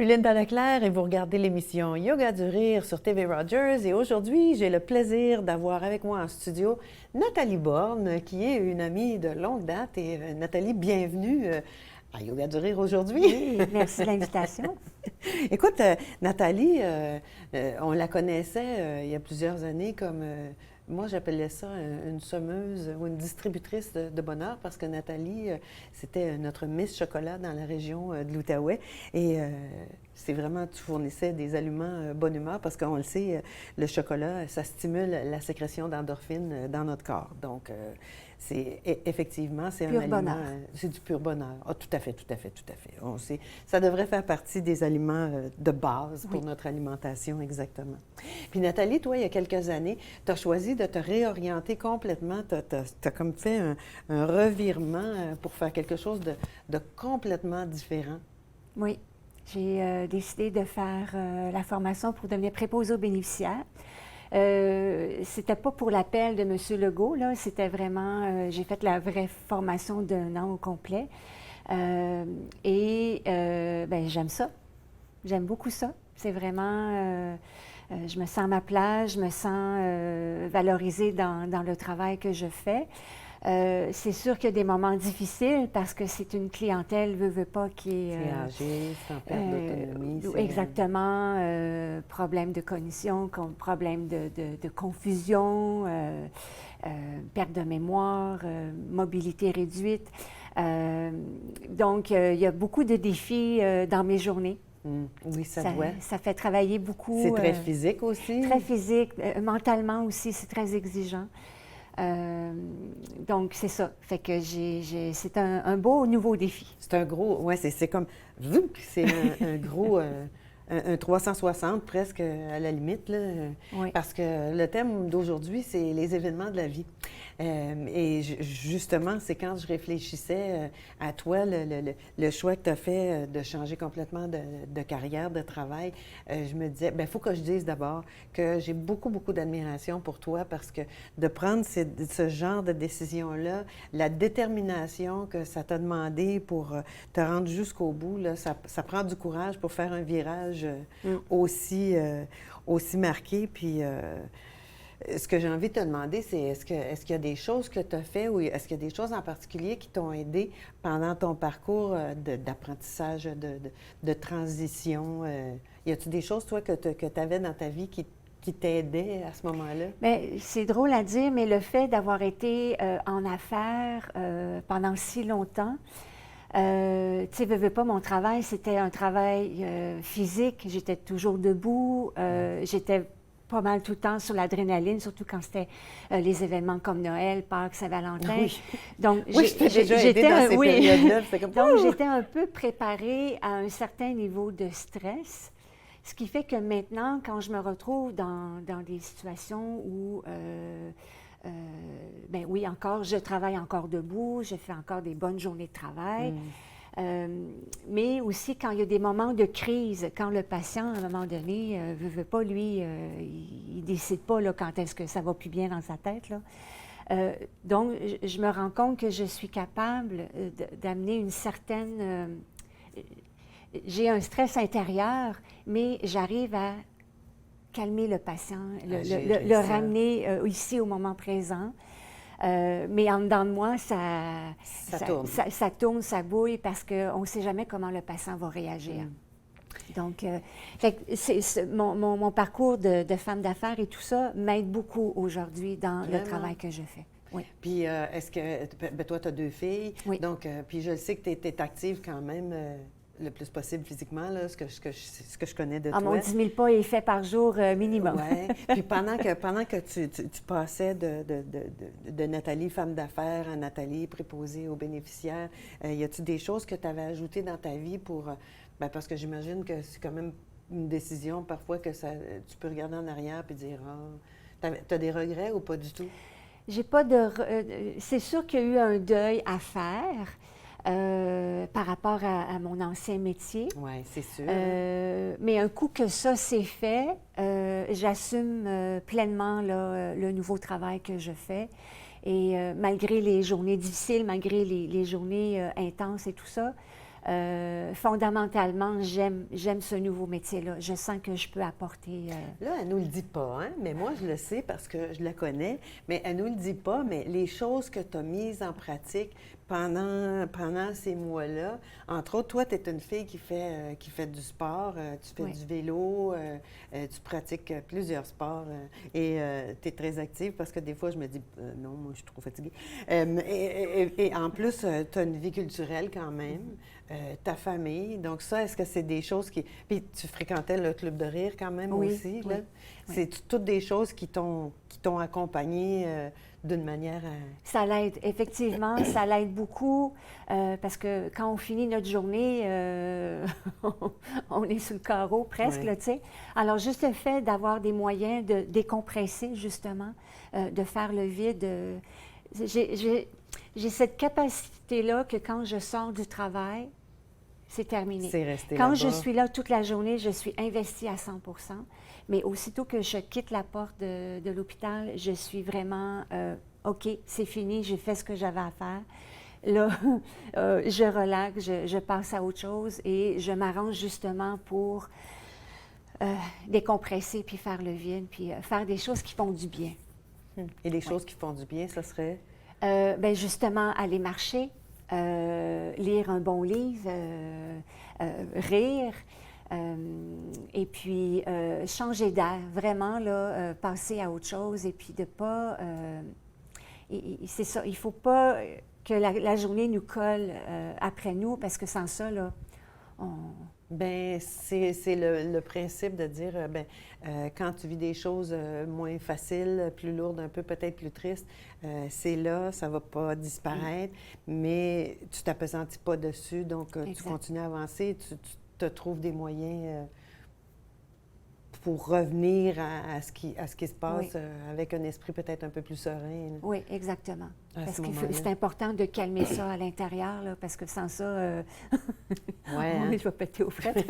suis Linda Leclerc et vous regardez l'émission Yoga du Rire sur TV Rogers. Et aujourd'hui, j'ai le plaisir d'avoir avec moi en studio Nathalie Borne, qui est une amie de longue date. Et Nathalie, bienvenue à Yoga du Rire aujourd'hui. Oui, merci de l'invitation. Écoute, Nathalie, on la connaissait il y a plusieurs années comme... moi, j'appelais ça une sommeuse ou une distributrice de bonheur parce que Nathalie, c'était notre Miss Chocolat dans la région de l'Outaouais. Et c'est vraiment, tu fournissais des aliments bonne humeur parce qu'on le sait, le chocolat, ça stimule la sécrétion d'endorphines dans notre corps. Donc, effectivement, c'est un aliment... C'est du pur bonheur. Ah, tout à fait, tout à fait, tout à fait. On sait, ça devrait faire partie des aliments de base pour notre alimentation, exactement. Puis Nathalie, toi, il y a quelques années, tu as choisi de te réorienter complètement. Tu as comme fait un revirement pour faire quelque chose de complètement différent. Oui. J'ai décidé de faire la formation pour devenir préposée aux bénéficiaires. C'était pas pour l'appel de M. Legault, là. C'était vraiment... j'ai fait la vraie formation d'un an au complet. Ben, j'aime ça. J'aime beaucoup ça. C'est vraiment... je me sens à ma place, je me sens valorisée dans le travail que je fais. C'est sûr qu'il y a des moments difficiles parce que c'est une clientèle, veut pas, qui est... C'est âgé, c'est en perte d'autonomie. Exactement. Problème de cognition, problème de confusion, perte de mémoire, mobilité réduite. Donc, il y a beaucoup de défis dans mes journées. Oui, ça doit. Ça fait travailler beaucoup. C'est très physique aussi. Très physique. Mentalement aussi, c'est très exigeant. Donc, c'est ça. Fait que c'est un beau nouveau défi. C'est un gros... Oui, c'est comme... C'est un gros... un 360 presque à la limite, là, parce que le thème d'aujourd'hui, c'est les événements de la vie. Et justement, c'est quand je réfléchissais à toi, le choix que tu as fait de changer complètement de carrière, de travail, je me disais, bien, il faut que je dise d'abord que j'ai beaucoup, beaucoup d'admiration pour toi parce que de prendre ce genre de décision-là, la détermination que ça t'a demandé pour te rendre jusqu'au bout, là, ça prend du courage pour faire un virage aussi marqué. Puis... ce que j'ai envie de te demander, c'est est-ce qu'il y a des choses que tu as fait ou est-ce qu'il y a des choses en particulier qui t'ont aidé pendant ton parcours d'apprentissage, de transition? Y a-t-il des choses, toi, que tu avais dans ta vie qui t'aidaient à ce moment-là? Bien, c'est drôle à dire, mais le fait d'avoir été en affaires pendant si longtemps, tu sais, veux pas, mon travail, c'était un travail physique. J'étais toujours debout, j'étais pas mal tout le temps sur l'adrénaline, surtout quand c'était les événements comme Noël, Pâques, Saint-Valentin. Oui. Donc, j'étais dans ces périodes-là. Donc, j'étais un peu préparée à un certain niveau de stress, ce qui fait que maintenant, quand je me retrouve dans des situations où, ben oui, encore, je travaille encore debout, je fais encore des bonnes journées de travail. Mais aussi quand il y a des moments de crise, quand le patient, à un moment donné, veut pas, lui, il décide pas là, quand est-ce que ça va plus bien dans sa tête, là. Donc, je me rends compte que je suis capable d'amener une certaine... j'ai un stress intérieur, mais j'arrive à calmer le patient, le ramener ici au moment présent. Mais en dedans de moi, ça tourne, ça bouille parce qu'on ne sait jamais comment le patient va réagir. Donc, mon parcours de femme d'affaires et tout ça m'aide beaucoup aujourd'hui dans le travail que je fais. Oui. Puis, est-ce que... Ben, toi, tu as 2 filles. Oui. Donc, puis je sais que tu es active quand même... le plus possible physiquement, là, ce que je connais de toi. Mon 10 000 pas est fait par jour minimum. Oui. Puis pendant que tu passais de Nathalie, femme d'affaires, à Nathalie, préposée aux bénéficiaires, y a-t-il des choses que tu avais ajoutées dans ta vie pour... ben, parce que j'imagine que c'est quand même une décision parfois que tu peux regarder en arrière et dire « tu as des regrets ou pas du tout? » J'ai pas de... c'est sûr qu'il y a eu un deuil à faire. Par rapport à mon ancien métier. Oui, c'est sûr. Mais un coup que ça c'est fait, j'assume pleinement là, le nouveau travail que je fais. Et malgré les journées difficiles, malgré les journées intenses et tout ça, fondamentalement, j'aime ce nouveau métier-là. Je sens que je peux apporter... Là, elle ne nous le dit pas, hein? Mais moi, je le sais parce que je la connais, mais elle ne nous le dit pas, mais les choses que tu as mises en pratique pendant ces mois-là, entre autres, toi, tu es une fille qui fait du sport, tu fais du vélo, tu pratiques plusieurs sports et tu es très active parce que des fois, je me dis, non, moi, je suis trop fatiguée. Et en plus, tu as une vie culturelle quand même. Ta famille. Donc ça, est-ce que c'est des choses qui... Puis tu fréquentais le Club de rire quand même aussi, là? Oui. C'est toutes des choses qui t'ont accompagnée d'une manière... Ça l'aide, effectivement, ça l'aide beaucoup parce que quand on finit notre journée, on est sous le carreau presque, tu sais. Alors, juste le fait d'avoir des moyens de décompresser, justement, de faire le vide... J'ai cette capacité-là que quand je sors du travail, c'est terminé. C'est resté quand là-bas. je suis là toute la journée, je suis investie à 100 %. Mais aussitôt que je quitte la porte de l'hôpital, je suis vraiment OK, c'est fini, j'ai fait ce que j'avais à faire. Là, je relaxe, je passe à autre chose et je m'arrange justement pour décompresser puis faire le vide puis faire des choses qui font du bien. Et les choses qui font du bien, ça serait? Bien, justement, aller marcher, lire un bon livre, rire, et puis changer d'air, vraiment, là, passer à autre chose et puis de pas... c'est ça, il ne faut pas que la journée nous colle après nous parce que sans ça, là, on... Bien, c'est le principe de dire, quand tu vis des choses moins faciles, plus lourdes, un peu peut-être plus tristes, c'est là, ça ne va pas disparaître, mais tu ne t'appesantis pas dessus, donc tu continues à avancer, tu te trouves des moyens pour revenir à ce qui se passe avec un esprit peut-être un peu plus serein. Là. Oui, exactement. Parce que c'est important de calmer ça à l'intérieur, là, parce que sans ça, je vais péter aux frettes.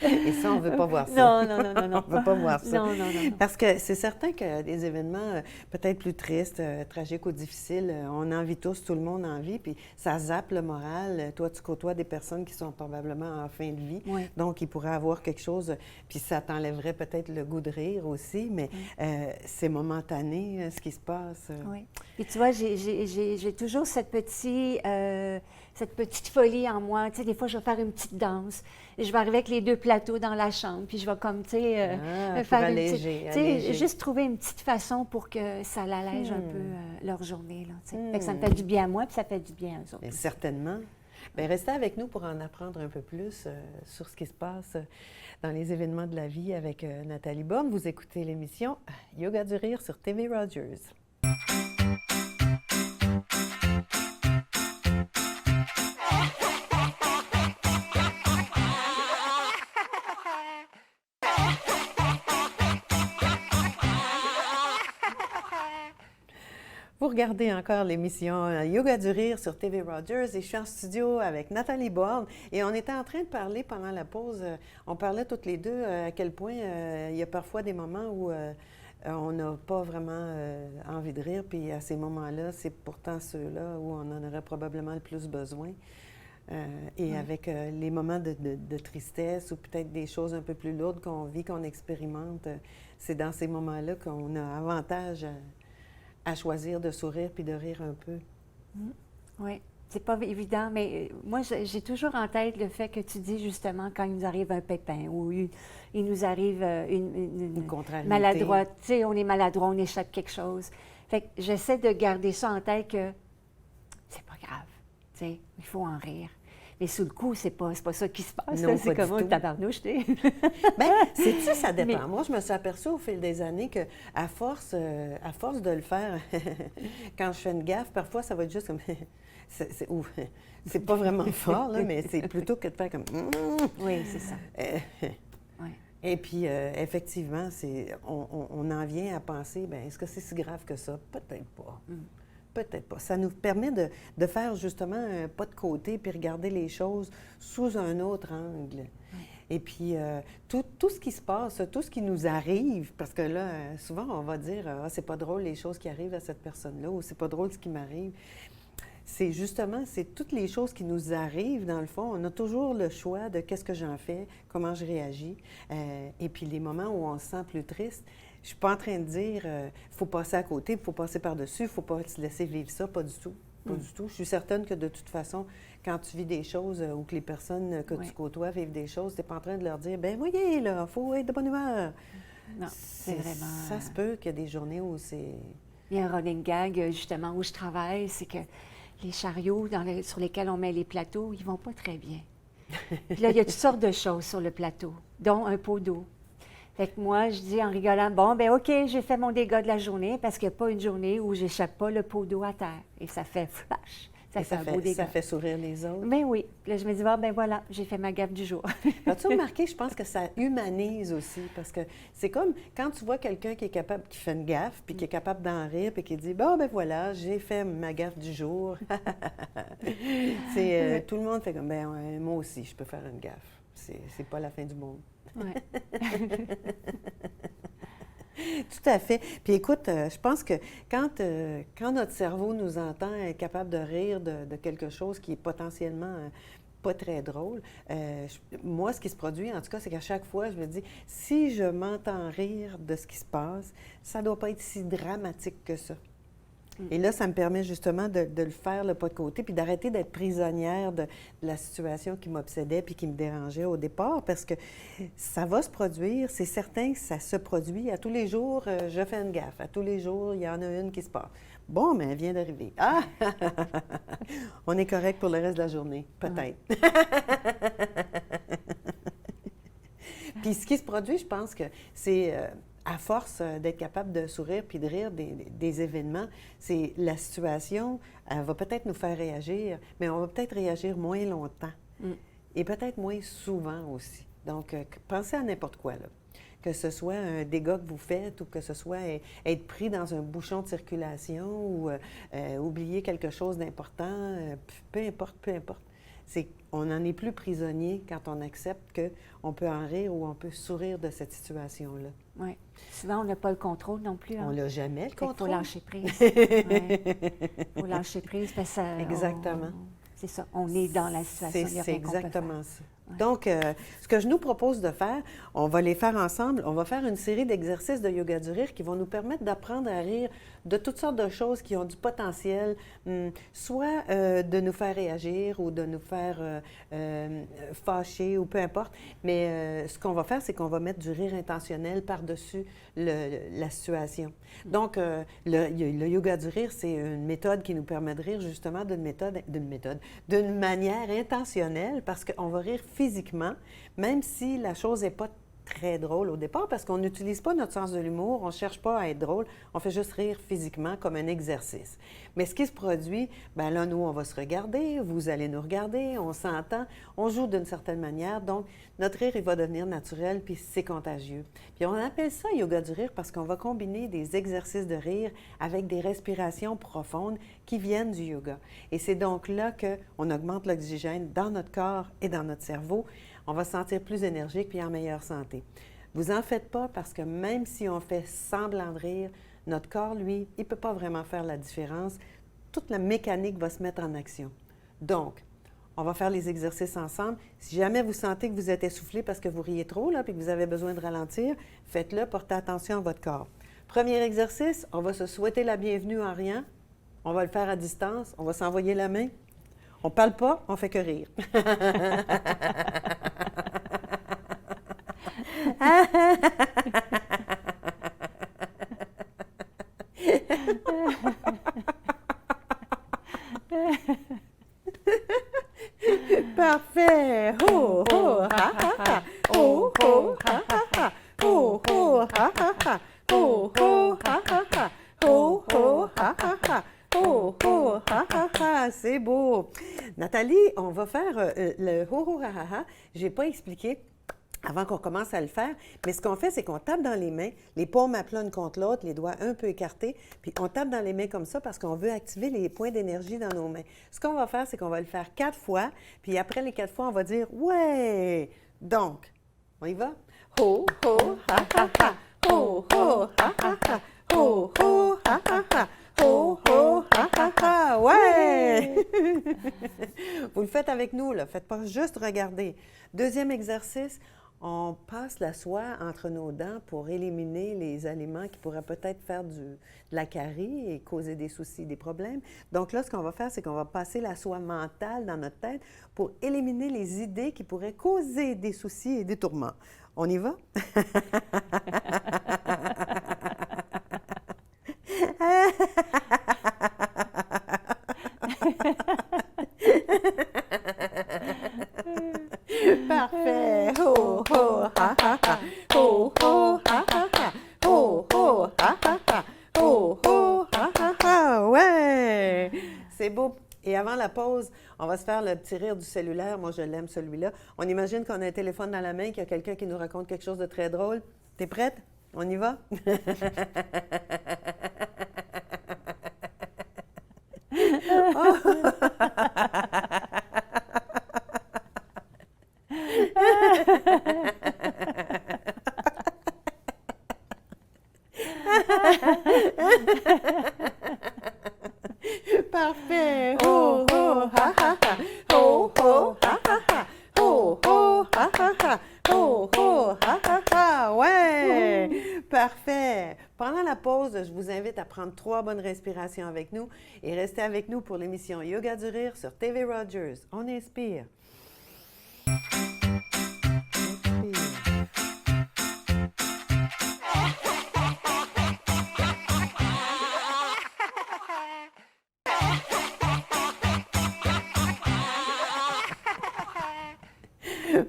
Et ça, on ne veut pas voir ça. Non. On ne veut pas voir ça. Non. Parce que c'est certain que des événements peut-être plus tristes, tragiques ou difficiles, on en vit tous, tout le monde en vit, puis ça zappe le moral. Toi, tu côtoies des personnes qui sont probablement en fin de vie, donc ils pourraient avoir quelque chose, puis ça t'enlèverait peut-être le goût de rire aussi, mais c'est momentané, ce qui se passe. Oui. Et tu vois, j'ai toujours cette petite folie en moi. Tu sais, des fois, je vais faire une petite danse. Je vais arriver avec les 2 plateaux dans la chambre, puis je vais comme, tu sais, faire alléger, une petite... Tu sais, juste trouver une petite façon pour que ça l'allège un peu leur journée, là, tu sais. Fait que ça me fait du bien à moi, puis ça fait du bien à eux autres. Bien, certainement. Bien, restez avec nous pour en apprendre un peu plus sur ce qui se passe dans les événements de la vie avec Nathalie Borne. Vous écoutez l'émission Yoga du rire sur TV Rogers. Vous regardez encore l'émission Yoga du rire sur TV Rogers et je suis en studio avec Nathalie Borne et on était en train de parler pendant la pause, on parlait toutes les deux à quel point il y a parfois des moments où on n'a pas vraiment envie de rire, puis à ces moments-là, c'est pourtant ceux-là où on en aurait probablement le plus besoin. Avec les moments de tristesse ou peut-être des choses un peu plus lourdes qu'on vit, qu'on expérimente, c'est dans ces moments-là qu'on a avantage à choisir de sourire puis de rire un peu. Oui, c'est pas évident, mais moi, j'ai toujours en tête le fait que tu dis justement quand il nous arrive un pépin ou il nous arrive une contrariété. Maladroite. Tu sais, on est maladroit, on échappe quelque chose. Fait que j'essaie de garder ça en tête que c'est pas grave, tu sais, il faut en rire. Mais sous le coup, c'est pas ça qui se passe. Non, c'est comme un tabarnouche, tu sais. Bien, c'est-tu, ça dépend. Mais... Moi, je me suis aperçue au fil des années qu'à force de le faire, quand je fais une gaffe, parfois, ça va être juste comme... c'est pas vraiment fort, là, mais c'est plutôt que de faire comme... Oui, c'est ça. Et puis, effectivement, on en vient à penser, bien, est-ce que c'est si grave que ça? Peut-être pas. Peut-être pas. Ça nous permet de faire justement un pas de côté puis regarder les choses sous un autre angle. Et puis, tout ce qui se passe, tout ce qui nous arrive, parce que là, souvent, on va dire « Ah, c'est pas drôle les choses qui arrivent à cette personne-là » ou « c'est pas drôle ce qui m'arrive ». c'est justement, c'est toutes les choses qui nous arrivent, dans le fond. On a toujours le choix de qu'est-ce que j'en fais, comment je réagis. Et puis les moments où on se sent plus triste, je ne suis pas en train de dire il faut passer à côté, il faut passer par-dessus, il ne faut pas se laisser vivre ça, pas du tout. Pas du tout. Je suis certaine que de toute façon, quand tu vis des choses ou que les personnes que tu côtoies vivent des choses, tu n'es pas en train de leur dire ben voyez, là, il faut être de bonne humeur. Non, c'est vraiment... Ça se peut qu'il y a des journées où c'est... Il y a un running gag, justement, où je travaille, c'est que les chariots sur lesquels on met les plateaux, ils vont pas très bien. Puis là, il y a toutes sortes de choses sur le plateau, dont un pot d'eau. Fait que moi, je dis en rigolant, bon, ben OK, j'ai fait mon dégât de la journée parce qu'il n'y a pas une journée où j'échappe pas le pot d'eau à terre. Et ça fait flash. Ça fait un beau dégât. Ça fait sourire les autres. Mais oui. Puis là, je me dis, ben voilà, j'ai fait ma gaffe du jour. As-tu remarqué, je pense que ça humanise aussi, parce que c'est comme quand tu vois quelqu'un qui est capable, qui fait une gaffe, puis qui est capable d'en rire, puis qui dit, bon, ben voilà, j'ai fait ma gaffe du jour. Tout le monde fait comme, ben ouais, moi aussi, je peux faire une gaffe. C'est pas la fin du monde. Ouais. Tout à fait. Puis écoute, je pense que quand notre cerveau nous entend être capable de rire de quelque chose qui est potentiellement pas très drôle, moi, ce qui se produit, en tout cas, c'est qu'à chaque fois, je me dis, si je m'entends rire de ce qui se passe, ça ne doit pas être si dramatique que ça. Et là, ça me permet justement de le faire le pas de côté, puis d'arrêter d'être prisonnière de la situation qui m'obsédait puis qui me dérangeait au départ, parce que ça va se produire, c'est certain que ça se produit. À tous les jours, je fais une gaffe. À tous les jours, il y en a une qui se passe. Bon, mais elle vient d'arriver. Ah! On est correct pour le reste de la journée, peut-être. Puis ce qui se produit, je pense que c'est... à force d'être capable de sourire puis de rire des événements, c'est la situation, elle va peut-être nous faire réagir, mais on va peut-être réagir moins longtemps et peut-être moins souvent aussi. Donc, pensez à n'importe quoi, là. Que ce soit un dégât que vous faites ou que ce soit être pris dans un bouchon de circulation ou oublier quelque chose d'important, peu importe. On n'en est plus prisonnier quand on accepte qu'on peut en rire ou on peut sourire de cette situation-là. Oui. Souvent, on n'a pas le contrôle non plus. On n'a jamais le contrôle. Il faut lâcher prise. Il faut lâcher prise parce que exactement. C'est ça. On est dans la situation. C'est exactement ça. Ouais. Donc, ce que je nous propose de faire, on va les faire ensemble. On va faire une série d'exercices de yoga du rire qui vont nous permettre d'apprendre à rire de toutes sortes de choses qui ont du potentiel, soit de nous faire réagir ou de nous faire fâcher ou peu importe. Mais ce qu'on va faire, c'est qu'on va mettre du rire intentionnel par-dessus la situation. Donc, le yoga du rire, c'est une méthode qui nous permet de rire justement d'une manière intentionnelle parce qu'on va rire physiquement, même si la chose n'est pas très drôle au départ, parce qu'on n'utilise pas notre sens de l'humour, on ne cherche pas à être drôle, on fait juste rire physiquement comme un exercice. Mais ce qui se produit, bien là, nous, on va se regarder, vous allez nous regarder, on s'entend, on joue d'une certaine manière, donc notre rire, il va devenir naturel, puis c'est contagieux. Puis on appelle ça yoga du rire parce qu'on va combiner des exercices de rire avec des respirations profondes qui viennent du yoga. Et c'est donc là qu'on augmente l'oxygène dans notre corps et dans notre cerveau. On va se sentir plus énergique puis en meilleure santé. Vous en faites pas parce que même si on fait semblant de rire, notre corps, lui, il ne peut pas vraiment faire la différence. Toute la mécanique va se mettre en action. Donc, on va faire les exercices ensemble. Si jamais vous sentez que vous êtes essoufflé parce que vous riez trop là, puis que vous avez besoin de ralentir, faites-le, portez attention à votre corps. Premier exercice, on va se souhaiter la bienvenue en riant. On va le faire à distance. On va s'envoyer la main. On ne parle pas, on fait que rire. Parfait! Ho, ho, ha, ha, ha! Ho, ho, ha, ha, ha! Ho, ho, ha, ha, ha! Ho, ho, ha, ha, ha! Ho, ho, ha, ha, ha! Oh, oh, ha, ha, ha, c'est beau. Nathalie, on va faire le ho, ho, ha, ha, ha. Je n'ai pas expliqué avant qu'on commence à le faire, mais ce qu'on fait, c'est qu'on tape dans les mains, les paumes à plat une contre l'autre, les doigts un peu écartés, puis on tape dans les mains comme ça parce qu'on veut activer les points d'énergie dans nos mains. Ce qu'on va faire, c'est qu'on va le faire 4 fois, puis après les 4 fois, on va dire « Ouais! » Donc, on y va? Ho, ho, ha, ha, ha! Ho, ho, ha, ha, ha! Ho, ho, ha, ha, ha! Ho, ho, ha, ha, ha, ha! Ouais! Vous le faites avec nous, là. Faites pas juste regarder. Deuxième exercice, on passe la soie entre nos dents pour éliminer les aliments qui pourraient peut-être faire de la carie et causer des soucis, des problèmes. Donc là, ce qu'on va faire, c'est qu'on va passer la soie mentale dans notre tête pour éliminer les idées qui pourraient causer des soucis et des tourments. On y va? Parfait! Ho, ho, ha, ha, ha! Ho, ho, ha, ha, ha! Ho, ho, ha, ha, ha! Ho, ho, ha, ha, ha! Ouais! C'est beau! Et avant la pause, on va se faire le petit rire du cellulaire. Moi, je l'aime, celui-là. On imagine qu'on a un téléphone dans la main, qu'il y a quelqu'un qui nous raconte quelque chose de très drôle. T'es prête? On y va? Parfait! Ho, ho, ha, ha, ha! Ho, ho, ha, ha, ha! Ho, ho, ha, ha, ha! Ho, ho, ha, ha, ha! Ouais! Parfait! Pendant la pause, je vous invite à prendre 3 bonnes respirations avec nous et rester avec nous pour l'émission Yoga du Rire sur TV Rogers. On inspire.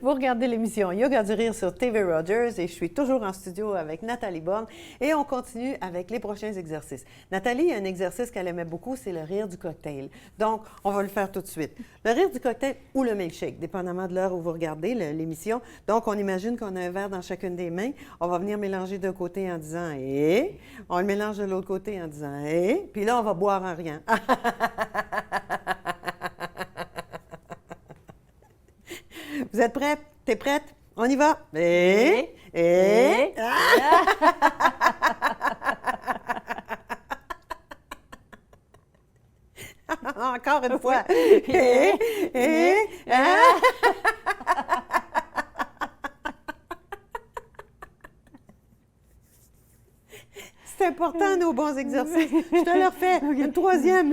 Vous regardez l'émission Yoga du Rire sur TV Rogers et je suis toujours en studio avec Nathalie Borne et on continue avec les prochains exercices. Nathalie, un exercice qu'elle aimait beaucoup, c'est le rire du cocktail. Donc, on va le faire tout de suite. Le rire du cocktail ou le milkshake, dépendamment de l'heure où vous regardez l'émission. Donc, on imagine qu'on a un verre dans chacune des mains. On va venir mélanger d'un côté en disant « et ». On le mélange de l'autre côté en disant « et ». Puis là, on va boire en riant. Vous êtes prêts? T'es prête? On y va? Encore une fois. C'est important, nos bons exercices. Je te le refais. Une troisième.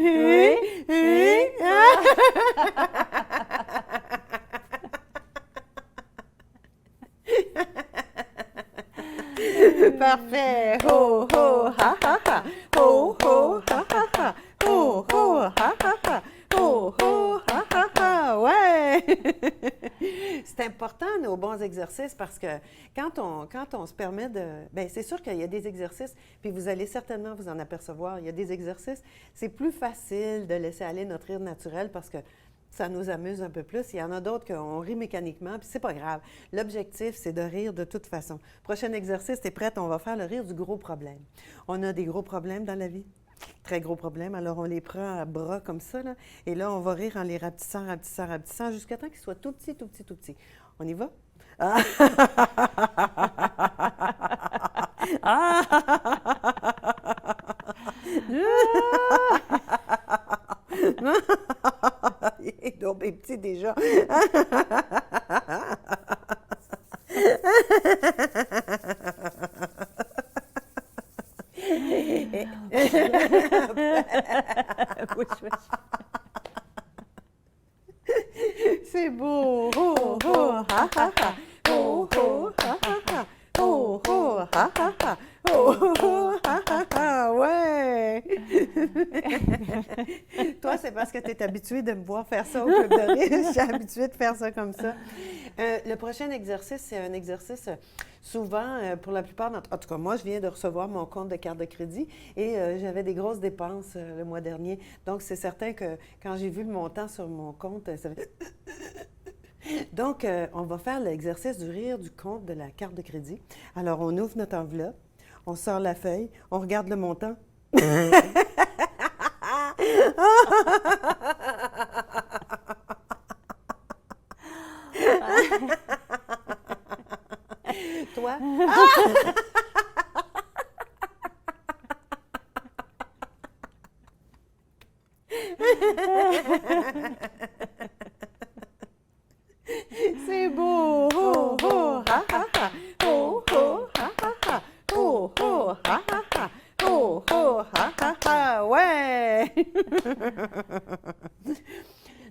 Parfait. Ho, ho, ha, ha, ha. Ho, ho, ha, ha, ha. Ho, ho, ha, ha, ha. Ho, ho, ha, ha, ha. Ouais! C'est important, nos bons exercices, parce que quand on se permet de... Bien, c'est sûr qu'il y a des exercices, puis vous allez certainement vous en apercevoir, il y a des exercices, c'est plus facile de laisser aller notre rire naturel parce que ça nous amuse un peu plus. Il y en a d'autres qu'on rit mécaniquement, puis c'est pas grave. L'objectif, c'est de rire de toute façon. Prochain exercice, t'es prête? On va faire le rire du gros problème. On a des gros problèmes dans la vie, très gros problèmes, alors on les prend à bras comme ça, là, et là, on va rire en les rapetissant, rapetissant, rapetissant, jusqu'à temps qu'ils soient tout petits, tout petits, tout petits. On y va? Il est donc bien petit déjà. C'est beau. Ho, ho, ha, ha, ha. Ho, ho, ha, ha, ha. Ho, ho, ha, ha, ha. Ho, ho, ha, ha, ha. Ouais! Toi, c'est parce que tu es habitué de me voir faire ça au Club de Rire. Je suis habituée de faire ça comme ça. Le prochain exercice, c'est un exercice souvent, pour la plupart d'entre... En tout cas, moi, je viens de recevoir mon compte de carte de crédit et j'avais des grosses dépenses le mois dernier. Donc, c'est certain que quand j'ai vu le montant sur mon compte, ça fait... Donc, on va faire l'exercice du rire du compte de la carte de crédit. Alors, on ouvre notre enveloppe, on sort la feuille, on regarde le montant. Toi?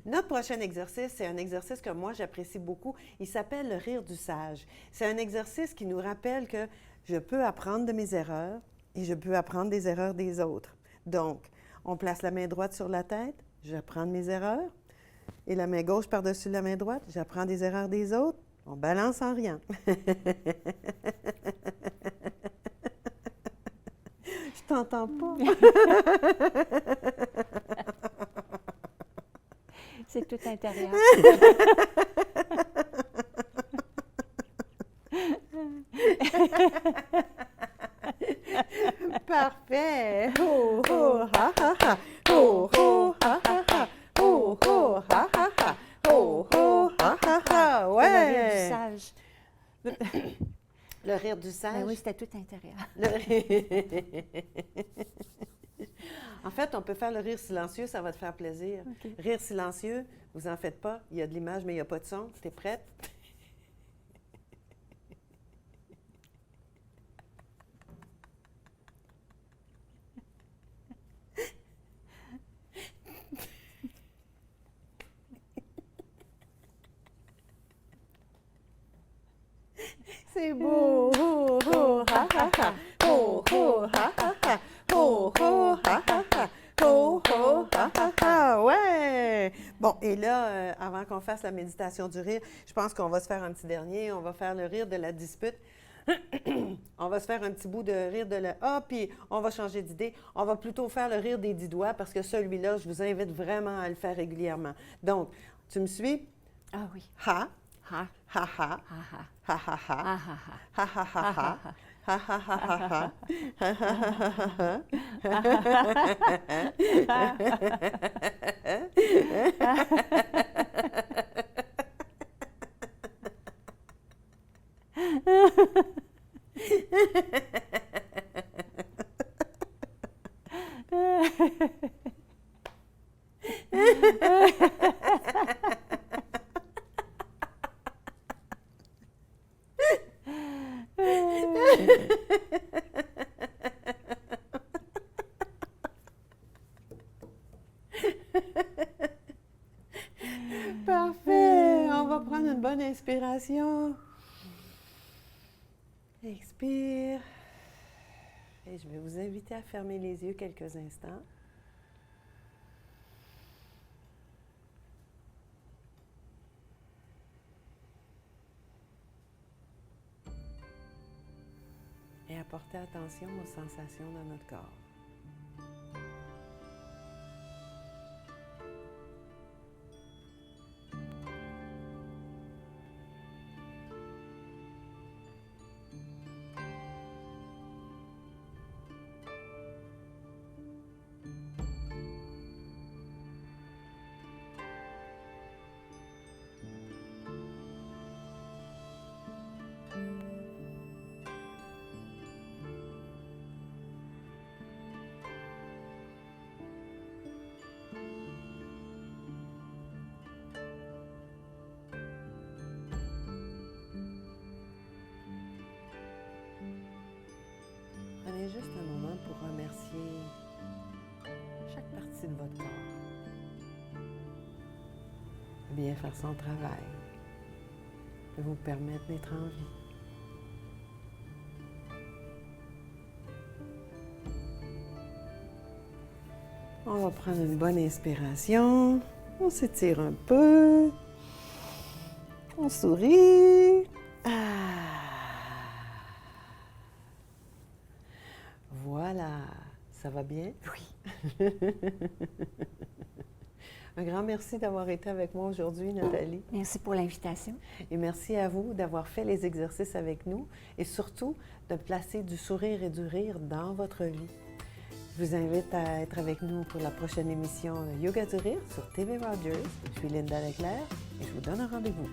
Notre prochain exercice, c'est un exercice que moi, j'apprécie beaucoup. Il s'appelle le rire du sage. C'est un exercice qui nous rappelle que je peux apprendre de mes erreurs et je peux apprendre des erreurs des autres. Donc, on place la main droite sur la tête, j'apprends de mes erreurs, et la main gauche par-dessus la main droite, j'apprends des erreurs des autres, on balance en riant. Je t'entends pas. C'est tout intérieur. Parfait! Ho, ho, ha, ha, ha! Ho, ho, ha, ha, ha! Ho, ho, ha, ha, ha! Ho, ho, ha, ha, ha! Ouais! Le rire du sage. Le rire du sage? Ben oui, c'était tout intérieur. En fait, on peut faire le rire silencieux, ça va te faire plaisir. Okay. Rire silencieux, vous en faites pas. Il y a de l'image, mais il n'y a pas de son. T'es prête? C'est beau! Ho, ho, ha, ha, ha! Ho, ho, ha, ha, ha! Ho, ho, ha, ha, ha! Ho, ho, ha, ha, ha! Ouais! Bon, et là, avant qu'on fasse la méditation du rire, je pense qu'on va se faire un petit dernier. On va faire le rire de la dispute. On va se faire un petit bout de rire de la... Ah, puis on va changer d'idée. On va plutôt faire le rire des 10 doigts parce que celui-là, je vous invite vraiment à le faire régulièrement. Donc, tu me suis? Ah oui. Ha! Ha. Ha ha! Ha ha. Ha ha ha! Ha ha ha. Ha ha ha ha! Ha ha ha ha! Ha ha Parfait! On va prendre une bonne inspiration. Expire. Et je vais vous inviter à fermer les yeux quelques instants. Et à porter attention aux sensations dans notre corps. Prenez juste un moment pour remercier chaque partie de votre corps de bien faire son travail, de vous permettre d'être en vie. On va prendre une bonne inspiration, on s'étire un peu, on sourit. Voilà, ça va bien? Oui. Un grand merci d'avoir été avec moi aujourd'hui, Nathalie. Merci pour l'invitation. Et merci à vous d'avoir fait les exercices avec nous et surtout de placer du sourire et du rire dans votre vie. Je vous invite à être avec nous pour la prochaine émission de Yoga du Rire sur TV Rogers. Je suis Linda Leclerc et je vous donne un rendez-vous.